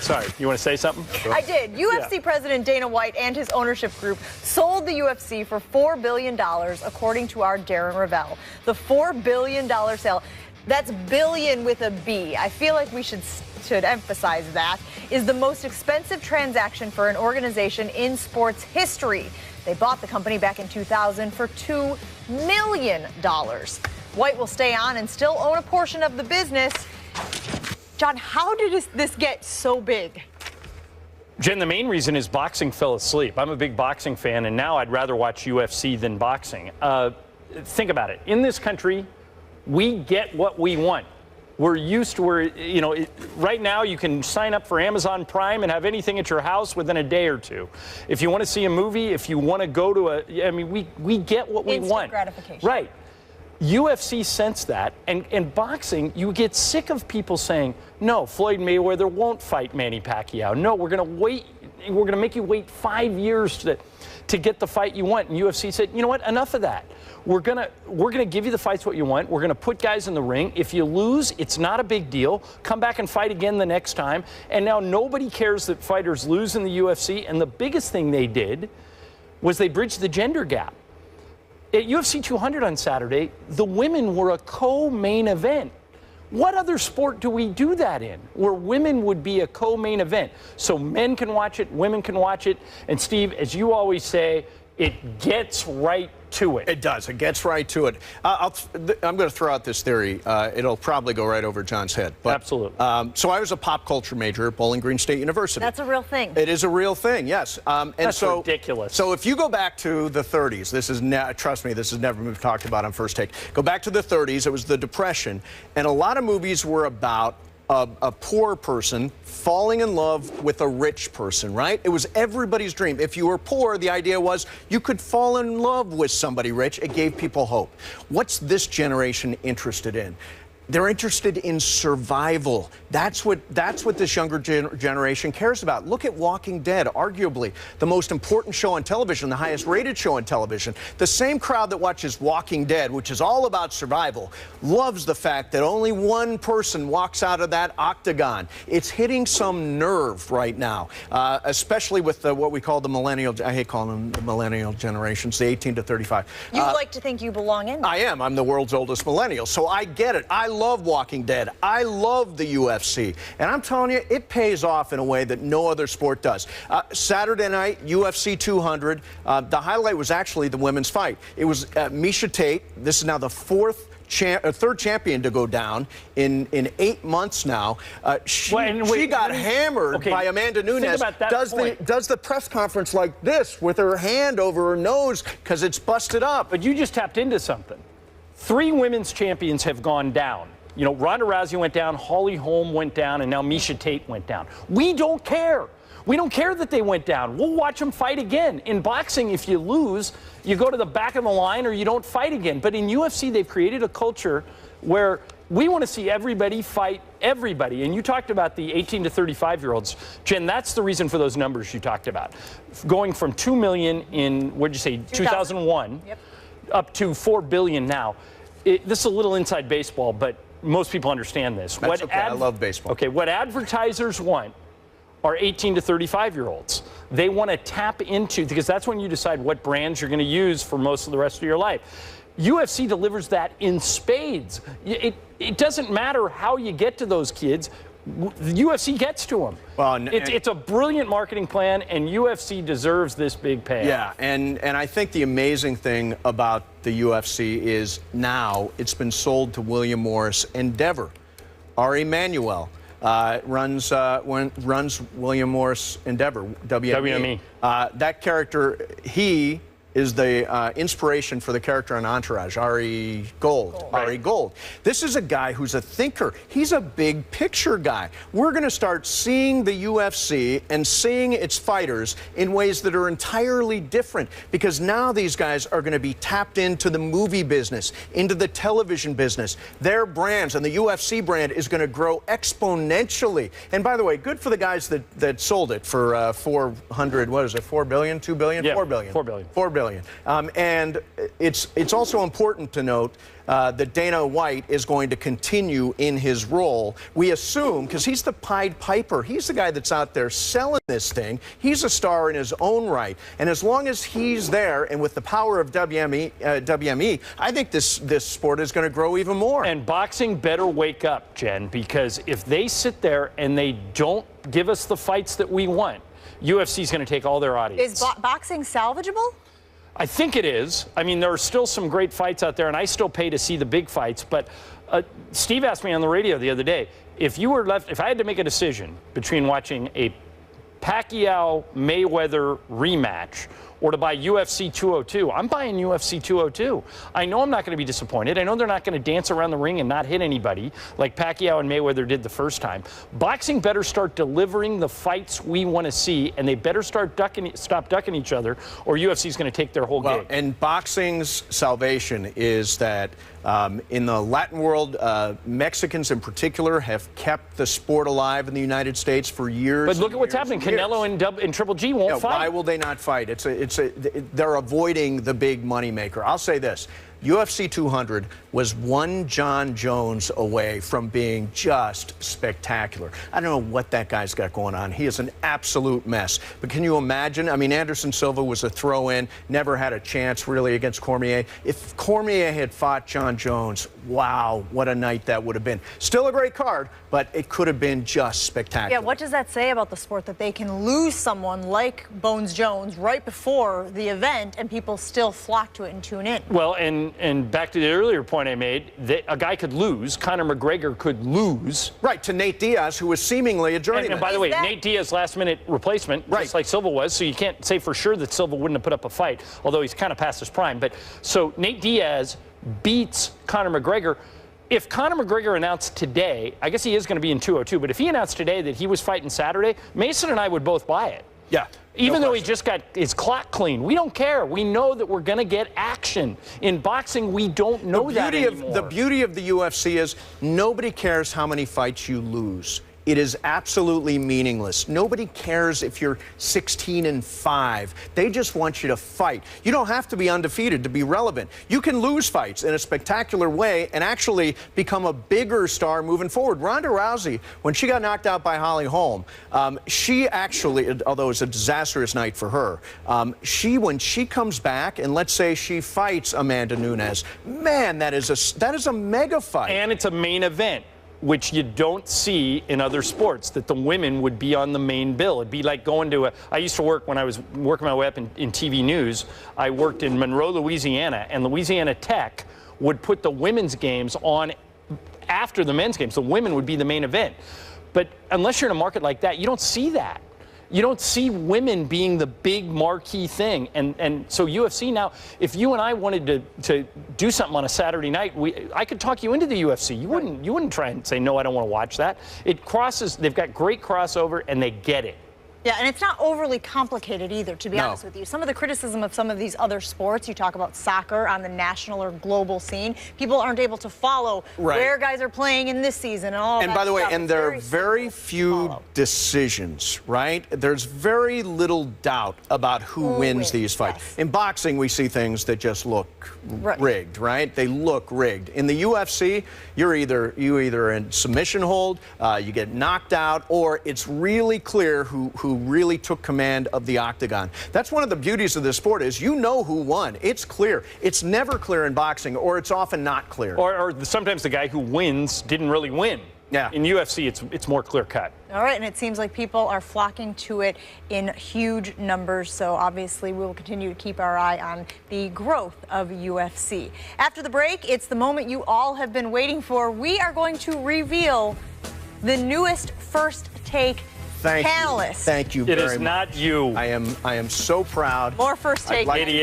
Sorry, you want to say something? I did. UFC President Dana White and his ownership group sold the UFC for $4 billion, according to our Darren Ravel. The $4 billion sale, that's billion with a B. I feel like we should emphasize that, is the most expensive transaction for an organization in sports history. They bought the company back in 2000 for $2 million. White will stay on and still own a portion of the business. John, how did this get so big? Jen, the main reason is boxing fell asleep. I'm a big boxing fan, and now I'd rather watch UFC than boxing. Think about it. In this country, we get what we want. We're used to right now you can sign up for Amazon Prime and have anything at your house within a day or two. If you want to see a movie, if you want to go to we get what we want. Instant gratification. Right. UFC sensed that, and boxing, you get sick of people saying, no, Floyd Mayweather won't fight Manny Pacquiao. No, we're going to wait. We're going to make you wait 5 years to get the fight you want. And UFC said, you know what, enough of that. We're gonna give you the fights what you want. We're gonna put guys in the ring. If you lose, it's not a big deal. Come back and fight again the next time. And now nobody cares that fighters lose in the UFC. And the biggest thing they did was they bridged the gender gap. At UFC 200 on Saturday, the women were a co-main event. What other sport do we do that in, where women would be a co-main event? So men can watch it, women can watch it, and Steve, as you always say, it gets right to it. It does. It gets right to it. I'm going to throw out this theory. It'll probably go right over John's head. But, absolutely. So I was a pop culture major at Bowling Green State University. That's a real thing. It is a real thing, yes. That's ridiculous. So if you go back to the 30s, this is trust me, this has never been talked about on First Take. Go back to the 30s. It was the Depression, and a lot of movies were about a poor person falling in love with a rich person, right? It was everybody's dream. If you were poor, the idea was you could fall in love with somebody rich. It gave people hope. What's this generation interested in? They're interested in survival. That's what this younger generation cares about. Look at Walking Dead, arguably the most important show on television, the highest rated show on television. The same crowd that watches Walking Dead, which is all about survival, loves the fact that only one person walks out of that octagon. It's hitting some nerve right now, especially with what we call the millennial, I hate calling them the millennial generations, the 18 to 35. You like to think you belong in there. I am. I'm the world's oldest millennial, so I get it. I love Walking Dead. I love the UFC. And I'm telling you, it pays off in a way that no other sport does. Saturday night, UFC 200, the highlight was actually the women's fight. It was Miesha Tate. This is now the third champion to go down in 8 months now. She got hammered by Amanda Nunes. Does the press conference like this with her hand over her nose because it's busted up. But you just tapped into something. 3 women's champions have gone down. You know, Ronda Rousey went down, Holly Holm went down, and now Miesha Tate went down. We don't care. We don't care that they went down. We'll watch them fight again. In boxing, if you lose, you go to the back of the line or you don't fight again. But in UFC, they've created a culture where we want to see everybody fight everybody. And you talked about the 18 to 35-year-olds. Jen, that's the reason for those numbers you talked about. Going from 2 million in, what did you say, 2001, up to 4 billion now. This is a little inside baseball, but most people understand this. That's okay. I love baseball. Okay, what advertisers want are 18 to 35-year-olds. They want to tap into, because that's when you decide what brands you're going to use for most of the rest of your life. UFC delivers that in spades. It doesn't matter how you get to those kids. The UFC gets to them. Well, it's a brilliant marketing plan, and UFC deserves this big payoff. Yeah, and I think the amazing thing about the UFC is now it's been sold to William Morris Endeavor. Ari Emanuel runs William Morris Endeavor, WME. That character, he is the inspiration for the character on Entourage, Ari Gold. Right. Ari Gold. This is a guy who's a thinker. He's a big picture guy. We're going to start seeing the UFC and seeing its fighters in ways that are entirely different, because now these guys are going to be tapped into the movie business, into the television business. Their brands, and the UFC brand is going to grow exponentially. And by the way, good for the guys that sold it for 400, what is it, 4 billion, 2 billion? Yeah, 4 billion. 4 billion. 4 billion. billion. And it's also important to note that Dana White is going to continue in his role. We assume, because he's the Pied Piper, he's the guy that's out there selling this thing. He's a star in his own right. And as long as he's there, and with the power of WME, I think this sport is going to grow even more. And boxing better wake up, Jen, because if they sit there and they don't give us the fights that we want, UFC is going to take all their audience. Is boxing salvageable? I think it is. I mean, there are still some great fights out there, and I still pay to see the big fights. But Steve asked me on the radio the other day, if I had to make a decision between watching a Pacquiao-Mayweather rematch or to buy UFC 202, I'm buying UFC 202. I know I'm not going to be disappointed. I know they're not going to dance around the ring and not hit anybody like Pacquiao and Mayweather did the first time. Boxing better start delivering the fights we want to see, and they better stop ducking each other, or UFC is going to take their whole gig. And boxing's salvation is that in the Latin world, Mexicans in particular have kept the sport alive in the United States for years. But look at what's happening. Canelo and Triple G won't fight. Why will they not fight? They're avoiding the big moneymaker. I'll say this. UFC 200 was one John Jones away from being just spectacular. I don't know what that guy's got going on. He is an absolute mess. But can you imagine? I mean, Anderson Silva was a throw-in, never had a chance really against Cormier. If Cormier had fought John Jones, wow, what a night that would have been. Still a great card, but it could have been just spectacular. Yeah, what does that say about the sport that they can lose someone like Bones Jones right before the event and people still flock to it and tune in? Well, and back to the earlier point I made, that a guy could lose. Conor McGregor could lose. Right, to Nate Diaz, who was seemingly a journeyman. And by the way, Nate Diaz last-minute replacement, just like Silva was, so you can't say for sure that Silva wouldn't have put up a fight, although he's kind of past his prime. But so Nate Diaz beats Conor McGregor. If Conor McGregor announced today, I guess he is going to be in 202, but if he announced today that he was fighting Saturday, Mason and I would both buy it. Yeah. Even though he just got his clock clean. We don't care. We know that we're going to get action. In boxing, we don't know that anymore. The beauty of the UFC is nobody cares how many fights you lose. It is absolutely meaningless. Nobody cares if you're 16-5. They just want you to fight. You don't have to be undefeated to be relevant. You can lose fights in a spectacular way and actually become a bigger star moving forward. Ronda Rousey, when she got knocked out by Holly Holm, she actually, although it was a disastrous night for her, when she comes back and let's say she fights Amanda Nunes, man, that is a mega fight. And it's a main event, which you don't see in other sports, that the women would be on the main bill. It'd be like going to I used to work, when I was working my way up in TV news, I worked in Monroe, Louisiana, and Louisiana Tech would put the women's games on after the men's games. The women would be the main event. But unless you're in a market like that, you don't see that. You don't see women being the big marquee thing. And so UFC now, if you and I wanted to do something on a Saturday night, I could talk you into the UFC. You wouldn't try and say, no, I don't want to watch that. They've got great crossover and they get it. Yeah, and it's not overly complicated either, to be honest with you. Some of the criticism of some of these other sports, you talk about soccer on the national or global scene, people aren't able to follow where guys are playing in this season and all that. And by the way, and there are very few decisions, right? There's very little doubt about who wins these fights. Yes. In boxing, we see things that just look rigged, right? They look rigged. In the UFC, you either in submission hold, you get knocked out, or it's really clear who really took command of the octagon. That's one of the beauties of this sport is you know who won. It's clear. It's never clear in boxing, or it's often not clear. Or sometimes the guy who wins didn't really win. Yeah. In UFC, it's more clear cut. All right, and it seems like people are flocking to it in huge numbers, so obviously we will continue to keep our eye on the growth of UFC. After the break, it's the moment you all have been waiting for. We are going to reveal the newest First Take panelists. Thank you very much. It is not you. I am so proud. More First Take.